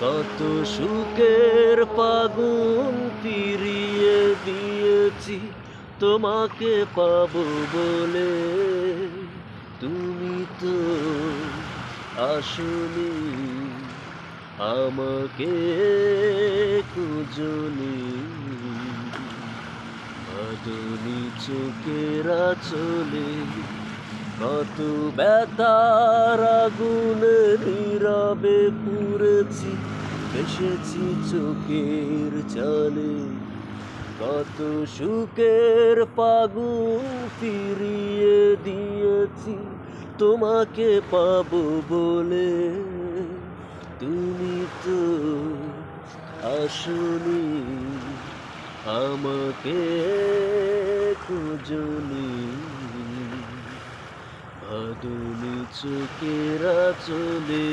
কত সুখের ফাগুন ফিরিয়ে দিয়েছি তোমাকে পাবো বলে, তুমি তো আসনি, আমাকে খুঁজনি। আদনি চোখের আঁচলে কত ব্যথার আগুনে নীরবে পুড়েছি, এসেছি চোখের জলে। কত সুখের ফাগুন ফিরিয়ে দিয়েছি তোমাকে পাবো বলে, তুমি তো আসনি, আমাকে খুঁজনি। ভাদুনি চোখের আঁচলে।